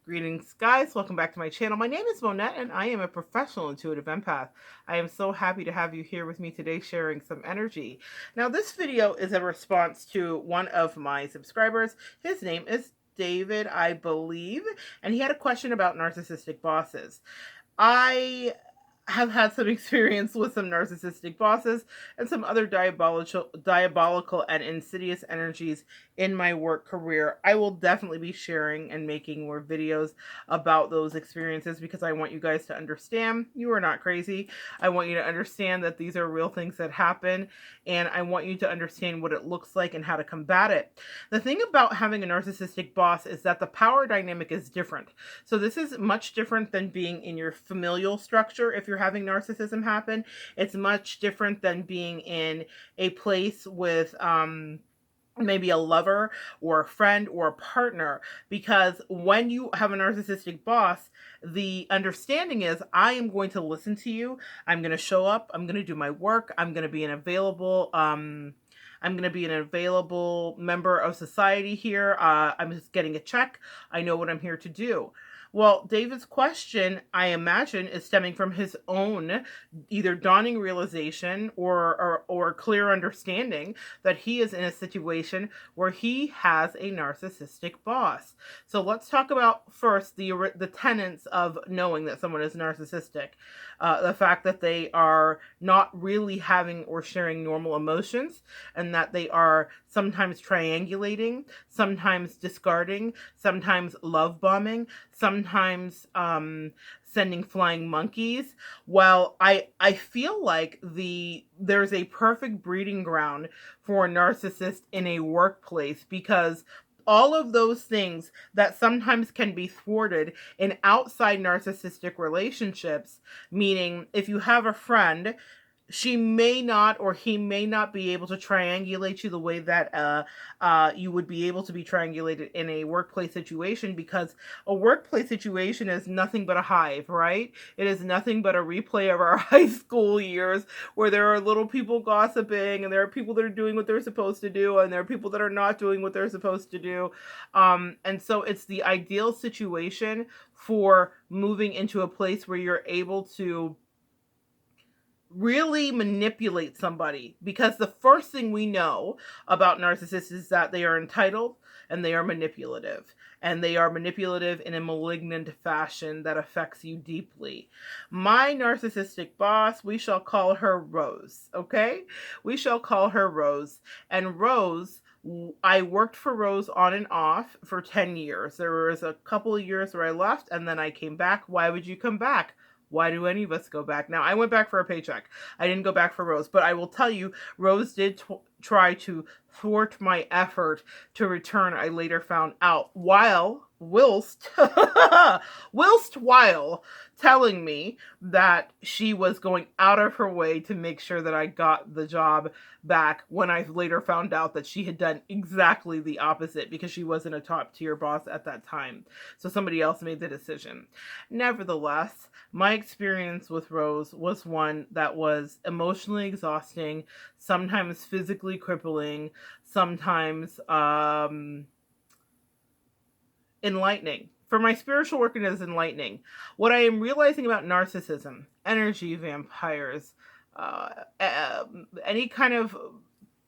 Greetings, guys. Welcome back to my channel. My name is Monette, and I am a professional intuitive empath. I am so happy to have you here with me today sharing some energy. Now, this video is a response to one of my subscribers. His name is David, I believe, and he had a question about narcissistic bosses. I have had some experience with some narcissistic bosses and some other diabolical and insidious energies in my work career. I will definitely be sharing and making more videos about those experiences because I want you guys to understand you are not crazy. I want you to understand that these are real things that happen, and I want you to understand what it looks like and how to combat it. The thing about having a narcissistic boss is that the power dynamic is different. So this is much different than being in your familial structure. If you're having narcissism happen, it's much different than being in a place with maybe a lover or a friend or a partner, because when you have a narcissistic boss, the understanding is I am going to listen to you, I'm going to show up, I'm going to do my work, I'm going to be an available member of society here. I'm just getting a check. I know what I'm here to do. Well, David's question, I imagine, is stemming from his own either dawning realization or clear understanding that he is in a situation where he has a narcissistic boss. So let's talk about first the tenets of knowing that someone is narcissistic. The fact that they are not really having or sharing normal emotions, and that they are sometimes triangulating, sometimes discarding, sometimes love bombing, sometimes sending flying monkeys. Well, I feel like there's a perfect breeding ground for a narcissist in a workplace, because all of those things that sometimes can be thwarted in outside narcissistic relationships, meaning if you have a friend, she may not or he may not be able to triangulate you the way that you would be able to be triangulated in a workplace situation, because a workplace situation is nothing but a hive, right? It is nothing but a replay of our high school years, where there are little people gossiping, and there are people that are doing what they're supposed to do, and there are people that are not doing what they're supposed to do. And so it's the ideal situation for moving into a place where you're able to really manipulate somebody, because the first thing we know about narcissists is that they are entitled and they are manipulative, and they are manipulative in a malignant fashion that affects you deeply. My narcissistic boss, we shall call her Rose, okay? We shall call her Rose. And Rose, I worked for Rose on and off for 10 years. There was a couple of years where I left and then I came back. Why would you come back? Why do any of us go back? Now, I went back for a paycheck. I didn't go back for Rose, but I will tell you, Rose did try to thwart my effort to return. I later found out whilst while telling me that she was going out of her way to make sure that I got the job back, when I later found out that she had done exactly the opposite, because she wasn't a top tier boss at that time. So somebody else made the decision. Nevertheless, my experience with Rose was one that was emotionally exhausting, sometimes physically crippling, sometimes enlightening. For my spiritual work, it is enlightening. What I am realizing about narcissism, energy vampires, any kind of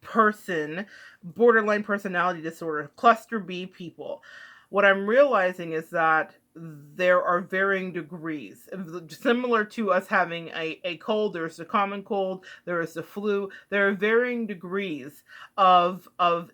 person, borderline personality disorder, cluster B people, what I'm realizing is that there are varying degrees. Similar to us having a cold, there's the common cold, there is the flu. There are varying degrees of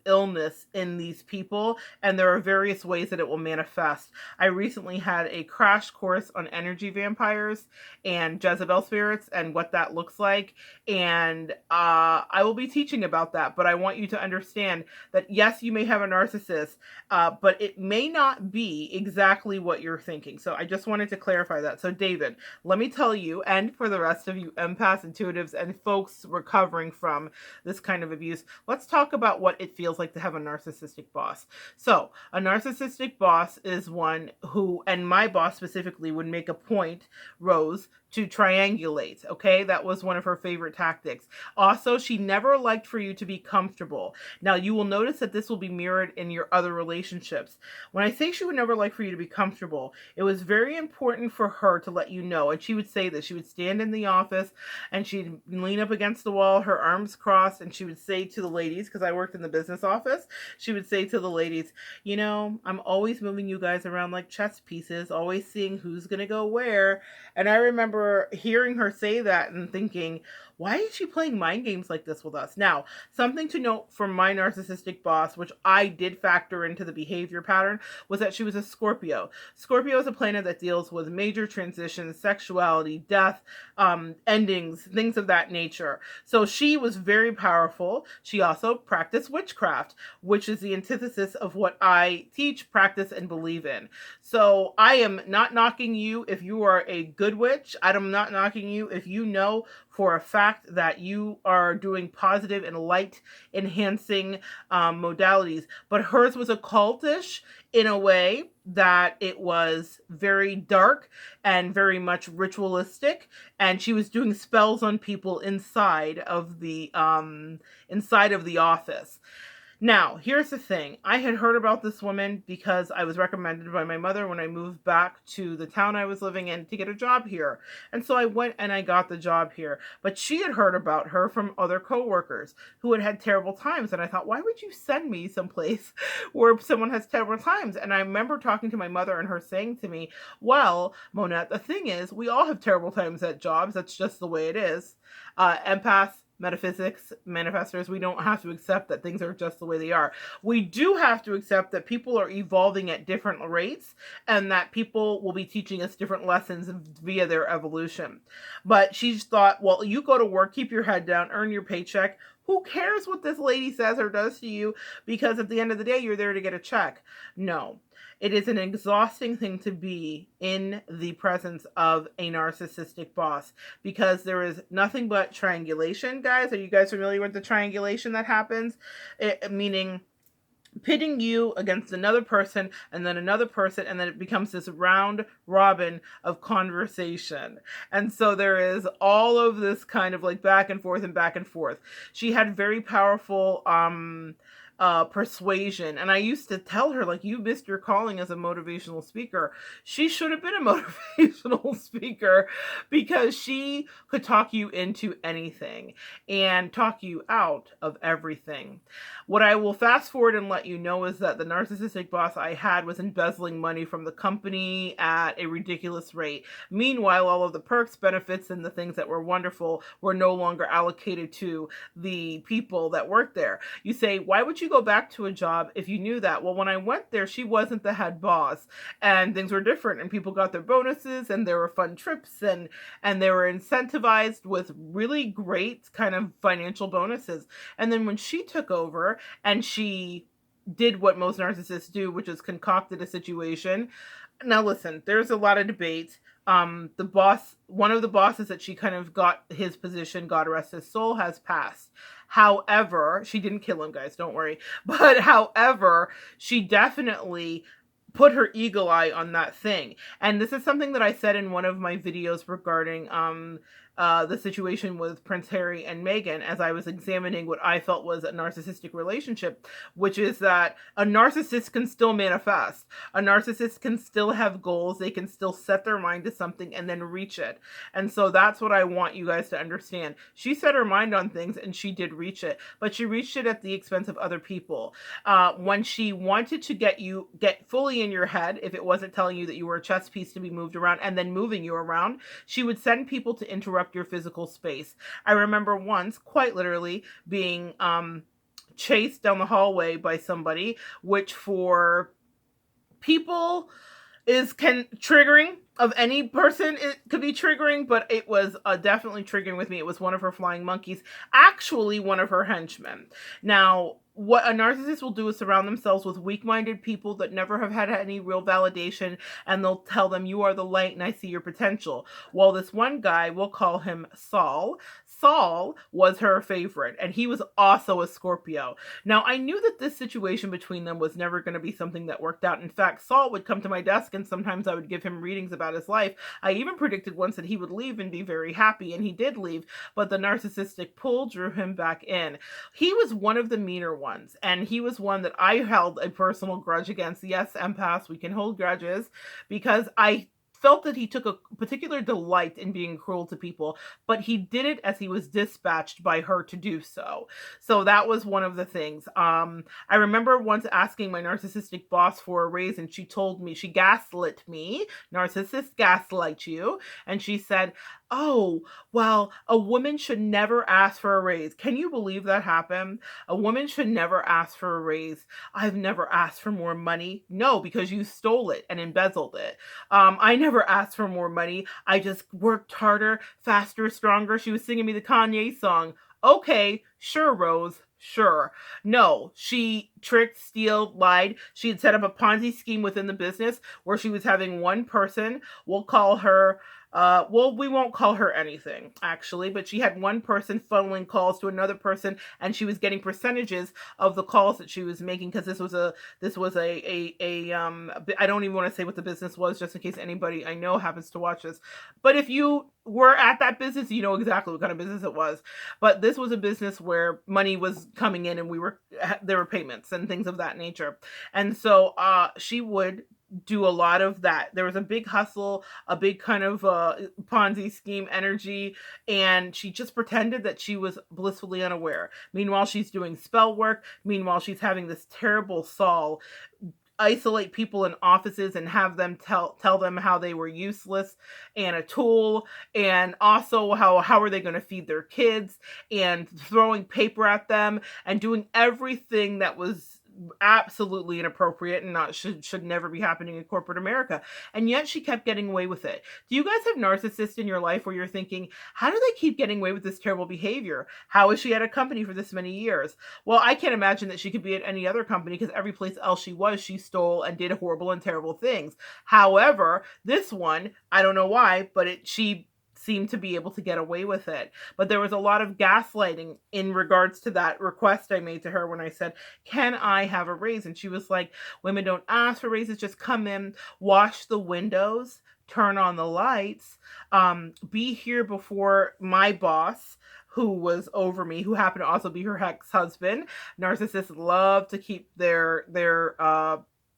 illness in these people, and there are various ways that it will manifest. I recently had a crash course on energy vampires and Jezebel spirits and what that looks like, and I will be teaching about that. But I want you to understand that yes, you may have a narcissist, but it may not be exactly what you're thinking. So I just wanted to clarify that. So David, let me tell you, and for the rest of you empaths, intuitives, and folks recovering from this kind of abuse, let's talk about what it feels like to have a narcissistic boss. So a narcissistic boss is one who, and my boss specifically, would make a point, Rose, to triangulate. Okay, that was one of her favorite tactics. Also, she never liked for you to be comfortable. Now, you will notice that this will be mirrored in your other relationships. When I say she would never like for you to be comfortable, it was very important for her to let you know. And she would say this. She would stand in the office and she'd lean up against the wall, her arms crossed, and she would say to the ladies, because I worked in the business office, she would say to the ladies, you know, I'm always moving you guys around like chess pieces, always seeing who's going to go where. And I remember hearing her say that and thinking, why is she playing mind games like this with us? Now, something to note from my narcissistic boss, which I did factor into the behavior pattern, was that she was a Scorpio. Scorpio is a planet that deals with major transitions, sexuality, death, endings, things of that nature. So she was very powerful. She also practiced witchcraft, which is the antithesis of what I teach, practice, and believe in. So I am not knocking you if you are a good witch. I'm not knocking you if you know for a fact that you are doing positive and light enhancing modalities. But hers was occultish in a way that it was very dark and very much ritualistic, and she was doing spells on people inside of the office. Now, here's the thing. I had heard about this woman because I was recommended by my mother when I moved back to the town I was living in to get a job here. And so I went and I got the job here. But she had heard about her from other coworkers who had had terrible times. And I thought, why would you send me someplace where someone has terrible times? And I remember talking to my mother and her saying to me, well, Monette, the thing is, we all have terrible times at jobs. That's just the way it is. Empaths, metaphysics, manifestors, we don't have to accept that things are just the way they are. We do have to accept that people are evolving at different rates and that people will be teaching us different lessons via their evolution. But she thought, well, you go to work, keep your head down, earn your paycheck. Who cares what this lady says or does to you? Because at the end of the day, you're there to get a check. No. It is an exhausting thing to be in the presence of a narcissistic boss because there is nothing but triangulation, guys. Are you guys familiar with the triangulation that happens? Meaning pitting you against another person and then another person, and then it becomes this round robin of conversation. And so there is all of this kind of like back and forth and back and forth. She had very powerful persuasion. And I used to tell her, like, you missed your calling as a motivational speaker. She should have been a motivational speaker because she could talk you into anything and talk you out of everything. What I will fast forward and let you know is that the narcissistic boss I had was embezzling money from the company at a ridiculous rate. Meanwhile, all of the perks, benefits, and the things that were wonderful were no longer allocated to the people that worked there. You say, why would you go back to a job if you knew that? Well, when I went there, she wasn't the head boss and things were different and people got their bonuses and there were fun trips and they were incentivized with really great kind of financial bonuses. And then when she took over and she did what most narcissists do, which is concocted a situation. Now listen, there's a lot of debate. The boss, one of the bosses that she kind of got his position, God rest his soul, has passed. However, she didn't kill him, guys, don't worry. But however, she definitely put her eagle eye on that thing. And this is something that I said in one of my videos regarding the situation with Prince Harry and Meghan as I was examining what I felt was a narcissistic relationship, which is that a narcissist can still manifest. A narcissist can still have goals. They can still set their mind to something and then reach it. And so that's what I want you guys to understand. She set her mind on things and she did reach it, but she reached it at the expense of other people. When she wanted to get fully in your head, if it wasn't telling you that you were a chess piece to be moved around and then moving you around, she would send people to interrupt your physical space. I remember once, quite literally, being chased down the hallway by somebody, which for people is triggering. Of any person, it could be triggering, but it was definitely triggering with me. It was one of her flying monkeys, actually one of her henchmen. Now, what a narcissist will do is surround themselves with weak-minded people that never have had any real validation, and they'll tell them, you are the light and I see your potential. Well, this one guy, we'll call him Saul. Saul was her favorite, and he was also a Scorpio. Now, I knew that this situation between them was never going to be something that worked out. In fact, Saul would come to my desk, and sometimes I would give him readings about his life. I even predicted once that he would leave and be very happy, and he did leave, but the narcissistic pull drew him back in. He was one of the meaner ones, and he was one that I held a personal grudge against. Yes, empaths, we can hold grudges, because I felt that he took a particular delight in being cruel to people, but he did it as he was dispatched by her to do so. So that was one of the things. I remember once asking my narcissistic boss for a raise, and she told me, she gaslit me. Narcissists gaslight you. And she said, "Oh, well, a woman should never ask for a raise." Can you believe that happened? A woman should never ask for a raise. I've never asked for more money. No, because you stole it and embezzled it. I never asked for more money. I just worked harder, faster, stronger. She was singing me the Kanye song. Okay, sure, Rose. Sure. No, she tricked, steal, lied. She had set up a Ponzi scheme within the business where she was having one person, we'll call her, well, we won't call her anything, actually, but she had one person funneling calls to another person, and she was getting percentages of the calls that she was making, because this was I don't even want to say what the business was, just in case anybody I know happens to watch this. But if you were at that business, you know exactly what kind of business it was. But this was a business where money was coming in, and there were payments and things of that nature. And so she would do a lot of that. There was a big hustle, a big kind of Ponzi scheme energy, and she just pretended that she was blissfully unaware. Meanwhile, she's doing spell work. Meanwhile, she's having this terrible Saul isolate people in offices and have them tell them how they were useless and a tool, and also how are they going to feed their kids, and throwing paper at them and doing everything that was absolutely inappropriate and not should never be happening in corporate America. And yet she kept getting away with it. Do you guys have narcissists in your life where you're thinking, how do they keep getting away with this terrible behavior? How is she at a company for this many years? Well, I can't imagine that she could be at any other company, because every place else she was, she stole and did horrible and terrible things. However, this one, I don't know why, but she seemed to be able to get away with it. But there was a lot of gaslighting in regards to that request I made to her when I said, "Can I have a raise?" And she was like, "Women don't ask for raises, just come in, wash the windows, turn on the lights, be here before my boss," who was over me, who happened to also be her ex-husband. Narcissists love to keep their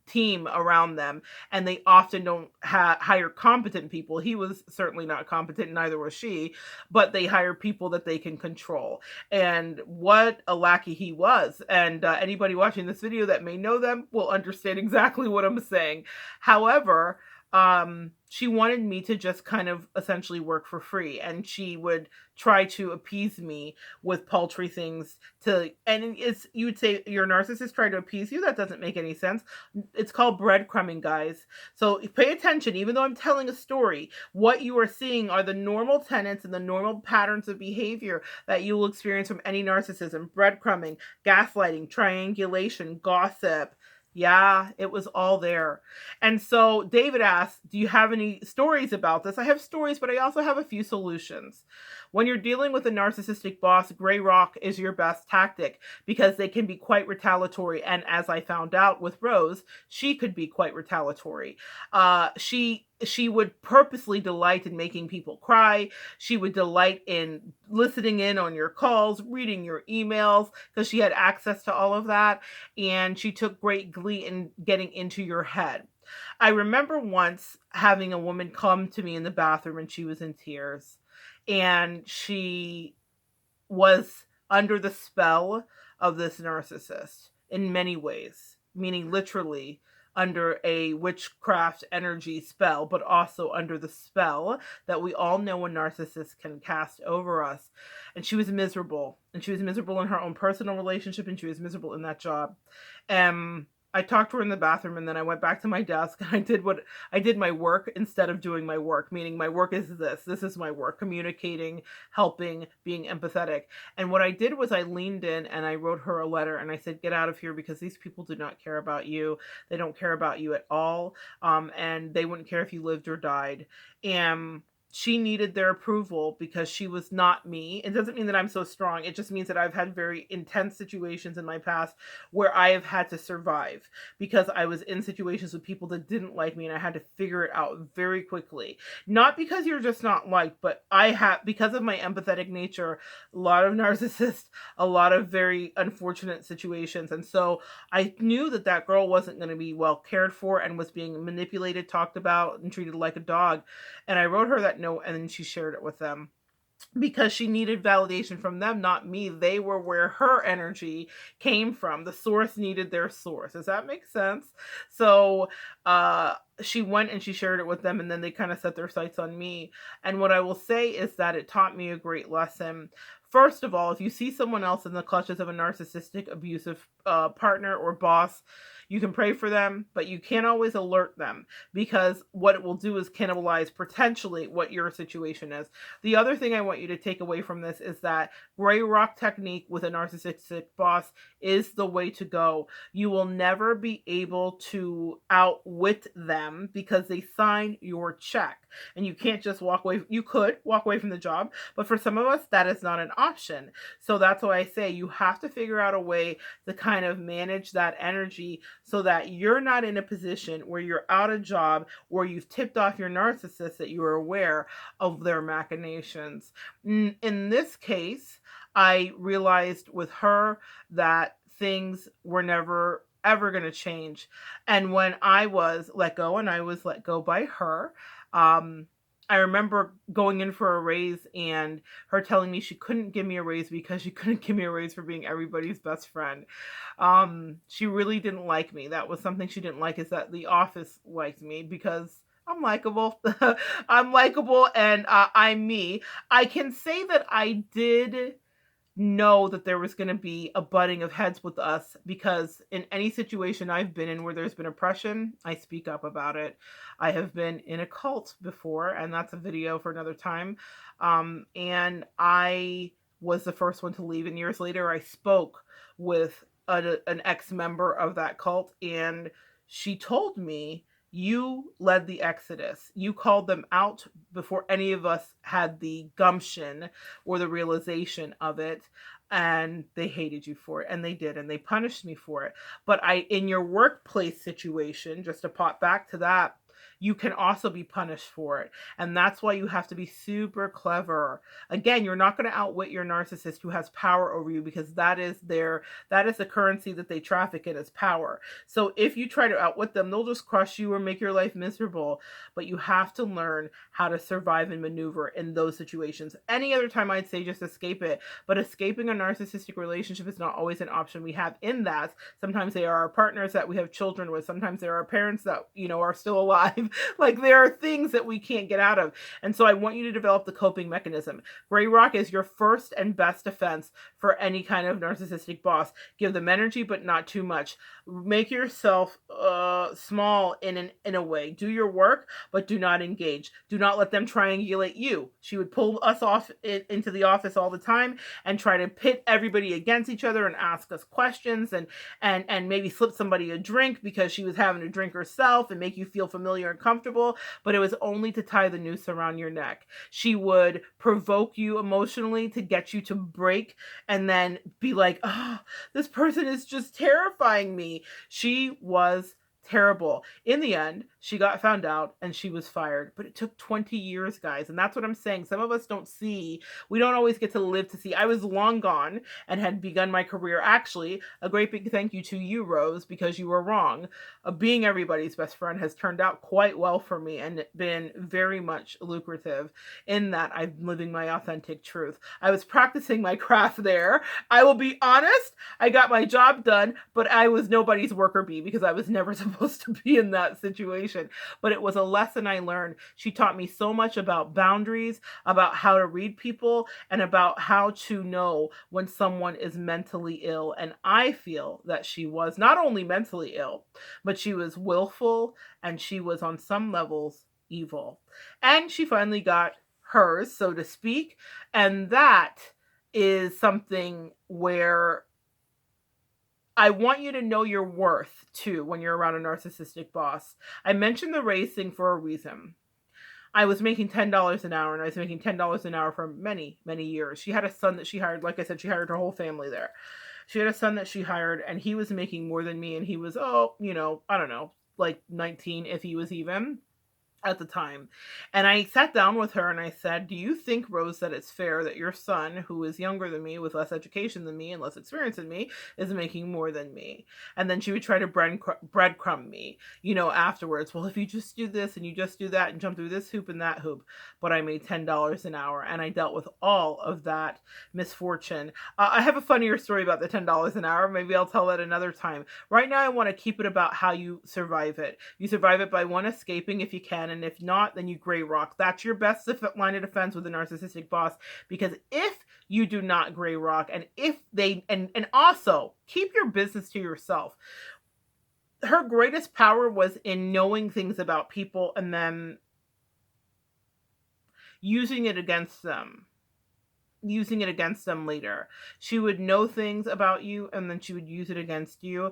team around them, and they often don't hire competent people. He was certainly not competent, neither was she, but they hire people that they can control. And what a lackey he was. And anybody watching this video that may know them will understand exactly what I'm saying. However, she wanted me to just kind of essentially work for free, and she would try to appease me with paltry things you would say your narcissist tried to appease you. That doesn't make any sense. It's called breadcrumbing, guys. So pay attention. Even though I'm telling a story, what you are seeing are the normal tenets and the normal patterns of behavior that you will experience from any narcissism. Breadcrumbing, gaslighting, triangulation, gossip. Yeah, it was all there. And so David asked, "Do you have any stories about this?" I have stories, but I also have a few solutions. When you're dealing with a narcissistic boss, gray rock is your best tactic, because they can be quite retaliatory. And as I found out with Rose, she could be quite retaliatory. She would purposely delight in making people cry. She would delight in listening in on your calls, reading your emails, because she had access to all of that. And she took great glee in getting into your head. I remember once having a woman come to me in the bathroom, and she was in tears. And she was under the spell of this narcissist in many ways, meaning literally under a witchcraft energy spell, but also under the spell that we all know a narcissist can cast over us. And she was miserable. And she was miserable in her own personal relationship, and she was miserable in that job. I talked to her in the bathroom, and then I went back to my desk, and I did my work instead of doing my work, meaning my work is this is my work: communicating, helping, being empathetic. And what I did was I leaned in and I wrote her a letter, and I said, "Get out of here, because these people do not care about you. They don't care about you at all. And they wouldn't care if you lived or died." And she needed their approval because she was not me. It doesn't mean that I'm so strong. It just means that I've had very intense situations in my past where I have had to survive because I was in situations with people that didn't like me and I had to figure it out very quickly. Not because you're just not liked, but I have, because of my empathetic nature, a lot of narcissists, a lot of very unfortunate situations. And so I knew that that girl wasn't going to be well cared for and was being manipulated, talked about, and treated like a dog. And I wrote her that note and then she shared it with them because she needed validation from them, not me. They were where her energy came from. The source needed their source. Does that make sense? So she went and she shared it with them, and then they kind of set their sights on me. And what I will say is that it taught me a great lesson. First of all, if you see someone else in the clutches of a narcissistic, abusive partner or boss, you can pray for them, but you can't always alert them because what it will do is cannibalize potentially what your situation is. The other thing I want you to take away from this is that gray rock technique with a narcissistic boss is the way to go. You will never be able to outwit them because they sign your check. And you can't just walk away. You could walk away from the job, but for some of us, that is not an option. So that's why I say you have to figure out a way to kind of manage that energy so that you're not in a position where you're out of job or you've tipped off your narcissist that you are aware of their machinations. In this case, I realized with her that things were never ever going to change. And when I was let go, and I was let go by her, I remember going in for a raise and her telling me she couldn't give me a raise because she couldn't give me a raise for being everybody's best friend. She really didn't like me. That was something she didn't like, is that the office liked me because I'm likable. I'm likable and I'm me. I can say that I did know that there was going to be a butting of heads with us because in any situation I've been in where there's been oppression, I speak up about it. I have been in a cult before, and that's a video for another time. And I was the first one to leave, and years later I spoke with an ex-member of that cult, and she told me, you led the exodus. You called them out before any of us had the gumption or the realization of it, and they hated you for it, and they did, and they punished me for it. But in your workplace situation, just to pop back to that, you can also be punished for it. And that's why you have to be super clever. Again, you're not going to outwit your narcissist who has power over you, because that is the currency that they traffic in, is power. So if you try to outwit them, they'll just crush you or make your life miserable. But you have to learn how to survive and maneuver in those situations. Any other time, I'd say just escape it. But escaping a narcissistic relationship is not always an option we have in that. Sometimes they are our partners that we have children with. Sometimes they're our parents that, are still alive. Like, there are things that we can't get out of. And so I want you to develop the coping mechanism. Gray rock is your first and best defense for any kind of narcissistic boss. Give them energy, but not too much. Make yourself small in a way. Do your work, but do not engage. Do not let them triangulate you. She would pull us off into the office all the time and try to pit everybody against each other and ask us questions and maybe slip somebody a drink because she was having a drink herself and make you feel familiar and comfortable, but it was only to tie the noose around your neck. She would provoke you emotionally to get you to break and then be like, oh, this person is just terrifying me. She was terrible. In the end, she got found out and she was fired. But it took 20 years, guys. And that's what I'm saying. Some of us don't see. We don't always get to live to see. I was long gone and had begun my career. Actually, a great big thank you to you, Rose, because you were wrong. Being everybody's best friend has turned out quite well for me and been very much lucrative in that I'm living my authentic truth. I was practicing my craft there. I will be honest, I got my job done, but I was nobody's worker bee because I was never supposed to be in that situation. But it was a lesson I learned. She taught me so much about boundaries, about how to read people, and about how to know when someone is mentally ill. And I feel that she was not only mentally ill, but she was willful and she was on some levels evil. And she finally got hers, so to speak. And that is something where I want you to know your worth too when you're around a narcissistic boss. I mentioned the race thing for a reason. I was making $10 an hour, and I was making $10 an hour for many, many years. She had a son that she hired. Like I said, she hired her whole family there. She had a son that she hired, and he was making more than me, and he was, oh, I don't know, like 19, if he was even at the time. And I sat down with her and I said, "Do you think, Rose, that it's fair that your son, who is younger than me, with less education than me and less experience than me, is making more than me?" And then she would try to breadcrumb me, afterwards. "Well, if you just do this and you just do that and jump through this hoop and that hoop." But I made $10 an hour, and I dealt with all of that misfortune. I have a funnier story about the $10 an hour. Maybe I'll tell that another time. Right now, I want to keep it about how you survive it. You survive it by, one, escaping if you can, and if not, then you gray rock. That's your best line of defense with a narcissistic boss, because if you do not gray rock, and if they, and also keep your business to yourself. Her greatest power was in knowing things about people and then using it against them later. She would know things about you and then she would use it against you.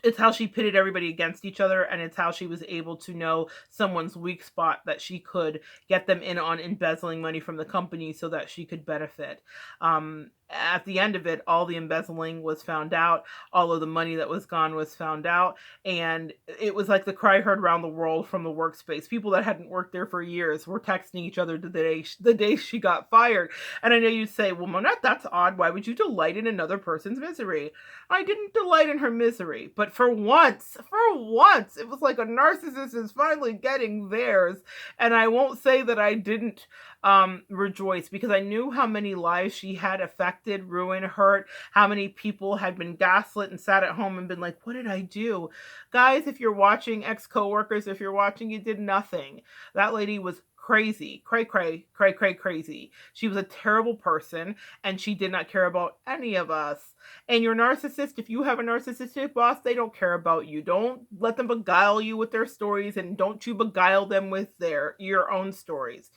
It's how she pitted everybody against each other, and it's how she was able to know someone's weak spot that she could get them in on embezzling money from the company so that she could benefit. At the end of it, all the embezzling was found out. All of the money that was gone was found out. And it was like the cry heard around the world from the workspace. People that hadn't worked there for years were texting each other the day she got fired. And I know you'd say, "Well, Monette, that's odd. Why would you delight in another person's misery?" I didn't delight in her misery. But for once, it was like a narcissist is finally getting theirs. And I won't say that I didn't rejoice, because I knew how many lives she had affected, ruined, hurt, how many people had been gaslit and sat at home and been like, "What did I do?" Guys, if you're watching, ex-coworkers, if you're watching, you did nothing. That lady was crazy, crazy. She was a terrible person, and she did not care about any of us. And your narcissist, if you have a narcissistic boss, they don't care about you. Don't let them beguile you with their stories, and don't you beguile them with your own stories.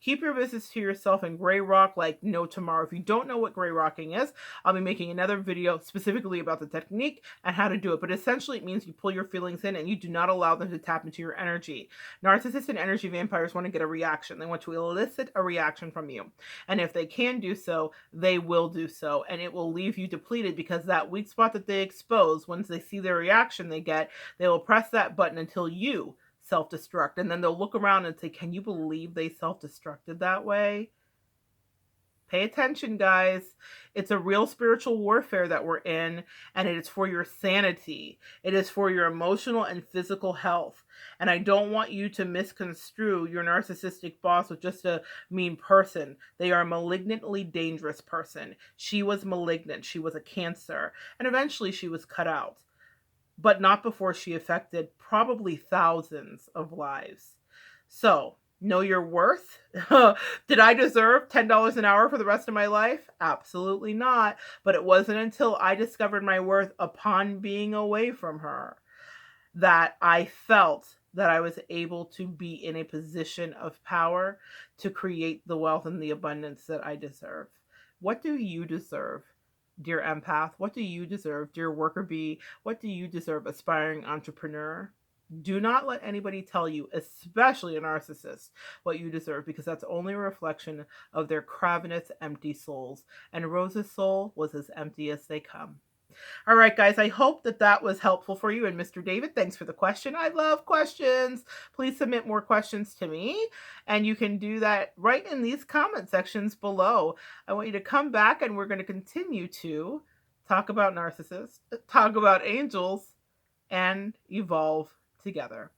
Keep your business to yourself and gray rock like no tomorrow. If you don't know what gray rocking is, I'll be making another video specifically about the technique and how to do it. But essentially, it means you pull your feelings in and you do not allow them to tap into your energy. Narcissists and energy vampires want to get a reaction. They want to elicit a reaction from you. And if they can do so, they will do so. And it will leave you depleted, because that weak spot that they expose, once they see the reaction they get, they will press that button until you self-destruct, and then they'll look around and say, "Can you believe they self-destructed that way?" Pay attention, guys. It's a real spiritual warfare that we're in, and it is for your sanity. It is for your emotional and physical health. And I don't want you to misconstrue your narcissistic boss with just a mean person. They are a malignantly dangerous person. She was malignant. She was a cancer. And eventually she was cut out. But not before she affected probably thousands of lives. So, know your worth. Did I deserve $10 an hour for the rest of my life? Absolutely not. But it wasn't until I discovered my worth upon being away from her that I felt that I was able to be in a position of power to create the wealth and the abundance that I deserve. What do you deserve, dear empath? What do you deserve, dear worker bee? What do you deserve, aspiring entrepreneur? Do not let anybody tell you, especially a narcissist, what you deserve, because that's only a reflection of their cravenous, empty souls. And Rose's soul was as empty as they come. All right, guys, I hope that was helpful for you. And Mr. David, thanks for the question. I love questions. Please submit more questions to me, and you can do that right in these comment sections below. I want you to come back, and we're going to continue to talk about narcissists, talk about angels, and evolve together.